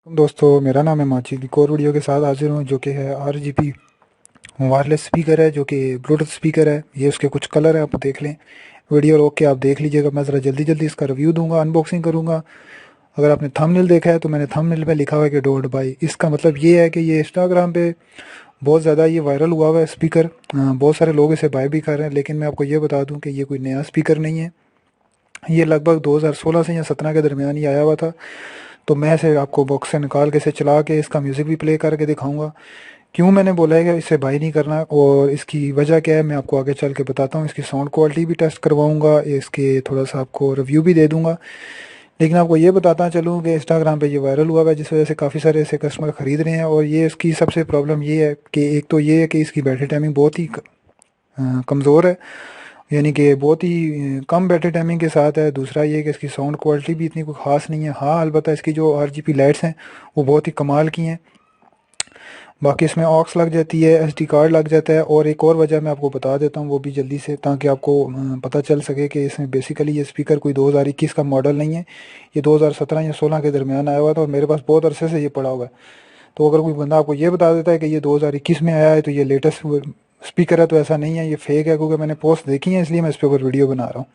दोस्तों, मेरा नाम है माचिद। एक और वीडियो के साथ हाजिर हूँ जो कि है RGB वायरलेस स्पीकर है, जो कि ब्लूटूथ स्पीकर है। ये उसके कुछ कलर है, आप देख लें। वीडियो रोक के आप देख लीजिएगा। मैं ज़रा जल्दी जल्दी इसका रिव्यू दूंगा, अनबॉक्सिंग करूंगा। अगर आपने थंबनेल देखा है तो मैंने थंबनेल में लिखा हुआ है कि डोंट बाई। इसका मतलब ये है कि ये इंस्टाग्राम पे बहुत ज़्यादा ये वायरल हुआ हुआ है स्पीकर। बहुत सारे लोग इसे बाय भी कर रहे हैं, लेकिन मैं आपको ये बता दूँ कि ये कोई नया स्पीकर नहीं है। ये लगभग 2016 से या 17 के दरमियान ही आया हुआ था। तो मैं इसे आपको बॉक्स से निकाल के इसे चला के इसका म्यूज़िक भी प्ले करके दिखाऊंगा। क्यों मैंने बोला है कि इसे बाई नहीं करना और इसकी वजह क्या है, मैं आपको आगे चल के बताता हूँ। इसकी साउंड क्वालिटी भी टेस्ट करवाऊंगा, इसके थोड़ा सा आपको रिव्यू भी दे दूंगा। लेकिन आपको ये बताता चलूँ कि इंस्टाग्राम पे ये वायरल हुआ है, जिस वजह से काफ़ी सारे ऐसे कस्टमर ख़रीद रहे हैं। और ये इसकी सबसे प्रॉब्लम ये है कि एक तो ये है कि इसकी बैटरी टाइमिंग बहुत ही कमज़ोर है, यानी कि बहुत ही कम बैटरी टाइमिंग के साथ है। दूसरा ये कि इसकी साउंड क्वालिटी भी इतनी कोई ख़ास नहीं है। हाँ, अलबत्ता इसकी जो RGB लाइट्स हैं वो बहुत ही कमाल की हैं। बाकी इसमें ऑक्स लग जाती है, SD कार्ड लग जाता है। और एक और वजह मैं आपको बता देता हूँ वो भी जल्दी से, ताकि आपको पता चल सके कि इसमें बेसिकली ये स्पीकर कोई 2021 का मॉडल नहीं है। ये 2017 या 16 के दरमियान आया हुआ था और मेरे पास बहुत अरसे से ये पड़ा हुआ है। तो अगर कोई बंदा आपको ये बता देता है कि ये 2021 में आया है तो ये लेटेस्ट स्पीकर है, तो ऐसा नहीं है, ये फेक है। क्योंकि मैंने पोस्ट देखी है, इसलिए मैं इस पे ऊपर वीडियो बना रहा हूँ।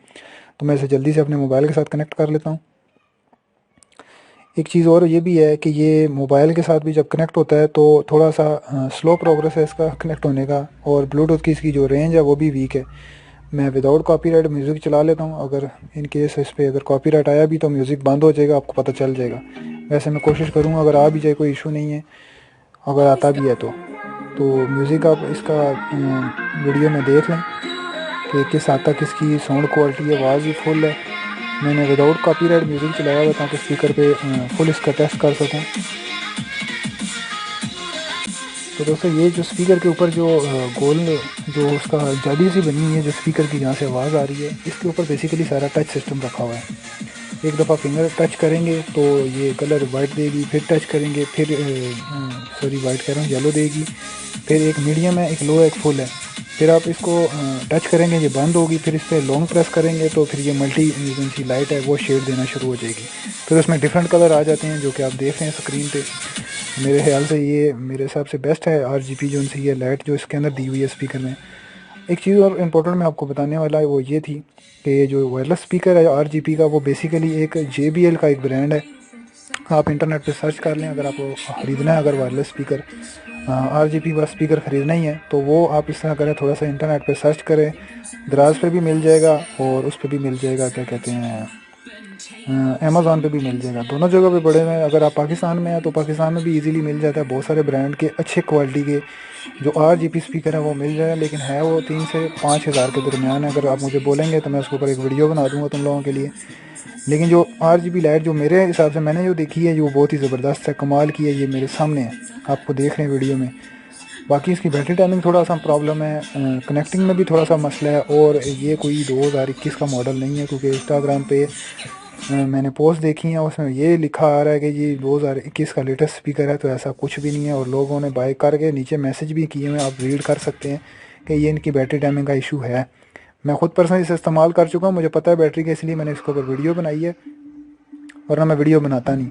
तो मैं इसे जल्दी से अपने मोबाइल के साथ कनेक्ट कर लेता हूँ। एक चीज़ और ये भी है कि ये मोबाइल के साथ भी जब कनेक्ट होता है तो थोड़ा सा स्लो प्रोग्रेस है इसका कनेक्ट होने का। और ब्लूटूथ की इसकी जो रेंज है वो भी वीक है। मैं विदाउट कॉपीराइट म्यूज़िक चला लेता हूँ। अगर इन केस इस पर अगर कॉपीराइट आया भी तो म्यूज़िक बंद हो जाएगा, आपको पता चल जाएगा। वैसे मैं कोशिश करूँगा, अगर आ भी जाए कोई इशू नहीं है, अगर आता भी है तो म्यूज़िक आप इसका वीडियो में देख लें कि किस हद तक इसकी साउंड क्वालिटी है। आवाज़ भी फुल है। मैंने विदाउट कॉपीराइट म्यूज़िक चलाया हुआ ताकि स्पीकर पे फुल इसका टेस्ट कर सकूं। तो दोस्तों, ये जो स्पीकर के ऊपर जो गोल जो उसका जाली सी बनी हुई है, जो स्पीकर की जहाँ से आवाज़ आ रही है, इसके ऊपर बेसिकली सारा टच सिस्टम रखा हुआ है। एक दफ़ा फिंगर टच करेंगे तो ये कलर वाइट देगी, फिर टच करेंगे फिर सॉरी वाइट कह रहा हूँ, येलो देगी। फिर एक मीडियम है, एक लो है, एक फुल है। फिर आप इसको टच करेंगे, ये बंद होगी। फिर इस पर लॉन्ग प्रेस करेंगे तो फिर ये मल्टी यूजेंसी लाइट है वो शेड देना शुरू हो जाएगी। फिर उसमें डिफरेंट कलर आ जाते हैं जो कि आप देख रहे हैं स्क्रीन पे। मेरे ख्याल से ये मेरे हिसाब से बेस्ट है RGB जो उनसे ये लाइट जो इसके अंदर दी हुई है स्पीकर में। एक चीज़ और इम्पोर्टेंट मैं आपको बताने वाला है वो ये थी कि ये जो वायरलेस स्पीकर है RGB का, वो बेसिकली एक JBL का एक ब्रांड है। आप इंटरनेट पे सर्च कर लें अगर आपको ख़रीदना है, अगर वायरलेस स्पीकर RGB बस स्पीकर ख़रीदना ही है तो वो आप इस तरह करें, थोड़ा सा इंटरनेट पे सर्च करें। दराज पे भी मिल जाएगा और उस पर भी मिल जाएगा, क्या कहते हैं, अमेज़ॉन पे भी मिल जाएगा। दोनों जगह पे पड़े हुए हैं। अगर आप पाकिस्तान में हैं तो पाकिस्तान में भी इजीली मिल जाता है। बहुत सारे ब्रांड के अच्छे क्वालिटी के जो RGB स्पीकर है वो मिल जाए, लेकिन है वो 3 से 5 हज़ार के दरमियान है। अगर आप मुझे बोलेंगे तो मैं उसके ऊपर एक वीडियो बना दूंगा तुम लोगों के लिए। लेकिन जो RGB लाइट जो मेरे हिसाब से मैंने जो देखी है, जो बहुत ही ज़बरदस्त है, कमाल की है, ये मेरे सामने है, आपको देख रहे हैं वीडियो में। बाकी इसकी बैटरी टाइमिंग थोड़ा सा प्रॉब्लम है, कनेक्टिंग में भी थोड़ा सा मसला है। और ये कोई 2021 का मॉडल नहीं है, क्योंकि इंस्टाग्राम पे मैंने पोस्ट देखी है, उसमें ये लिखा आ रहा है कि ये 2021 का लेटेस्ट स्पीकर है। तो ऐसा कुछ भी नहीं है। और लोगों ने बाय करके नीचे मैसेज भी किए हुए, आप रीड कर सकते हैं कि ये इनकी बैटरी टाइमिंग का इशू है। मैं खुद पर्सनली इसे इस्तेमाल कर चुका हूँ, मुझे पता है बैटरी का, इसलिए मैंने इसके ऊपर वीडियो बनाई है, वरना मैं वीडियो बनाता नहीं।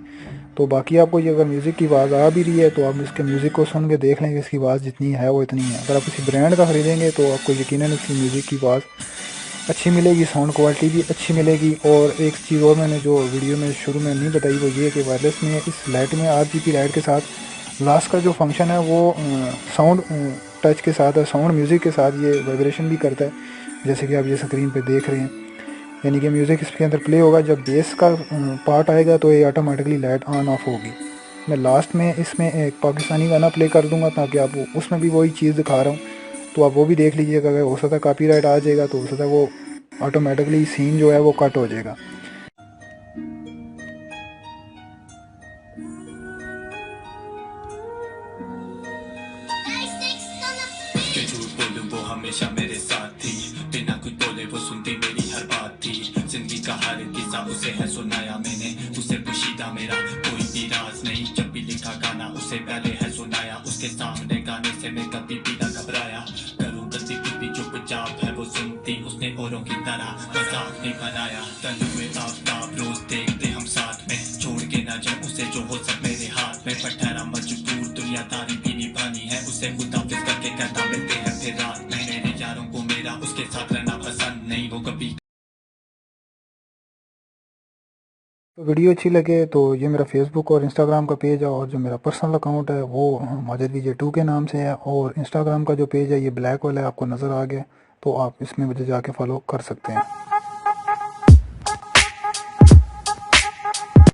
तो बाकी आपको ये अगर म्यूज़िक की आवाज़ आ भी रही है तो आप इसके म्यूज़िक को सुन के देख लें कि इसकी आवाज़ जितनी है वो इतनी है। अगर आप किसी ब्रांड का ख़रीदेंगे तो आपको यकीनन इसकी म्यूज़िक की आवाज़ अच्छी मिलेगी, साउंड क्वालिटी भी अच्छी मिलेगी। और एक चीज़ और मैंने जो वीडियो में शुरू में नहीं बताई वो ये है कि वायरलेस में इस लाइट में RGB लाइट के साथ लास्ट का जो फंक्शन है वो साउंड टच के साथ है, साउंड म्यूज़िक के साथ ये वाइब्रेशन भी करता है, जैसे कि आप ये स्क्रीन पे देख रहे हैं। यानी कि म्यूज़िक इसके अंदर प्ले होगा, जब बेस का पार्ट आएगा तो ये ऑटोमेटिकली लाइट ऑन ऑफ होगी। मैं लास्ट में इसमें एक पाकिस्तानी गाना प्ले कर दूंगा ताकि आप उसमें भी वही चीज़ दिखा रहा हूँ, तो आप वो भी देख लीजिएगा। अगर हो सकता है कॉपीराइट आ जाएगा तो हो सकता है वो ऑटोमेटिकली सीन जो है वो कट हो जाएगा। कि झूठ बोलूं वो हमेशा मेरे साथ थी, बिना कुछ बोले वो सुनती मेरी हर बात थी। जिंदगी का हर किस्सा उसे है सुनाया मैंने, उसे पुशीदा मेरा कोई भी राज नहीं। जब भी लिखा गाना उसे पहले है सुनाया, उसके सामने गाने से मैं कभी भी न घबराया। करूं गलती कितनी चुपचाप है वो सुनती, उसने औरों की तरह मजाक नहीं बनाया। तलुए आफ्ताब रोज देखते हम साथ में, छोड़ के ना जाऊं उसे जो हो सब मेरे हाथ में, पर ठहरा मजबूर दुनियादारी भी निभानी है उसे, खुदा फिर करके कहता मिलते हैं फिर रात में। मेरे यारों को मेरा उसके साथ रहना पसंद नहीं, वो कभी। तो वीडियो अच्छी लगे तो ये मेरा फेसबुक और इंस्टाग्राम का पेज है, और जो मेरा पर्सनल अकाउंट है वो माजिद विजय 2 के नाम से है, और इंस्टाग्राम का जो पेज है ये ब्लैक वाला है, आपको नज़र आ गया, तो आप इसमें मुझे जाके फॉलो कर सकते हैं।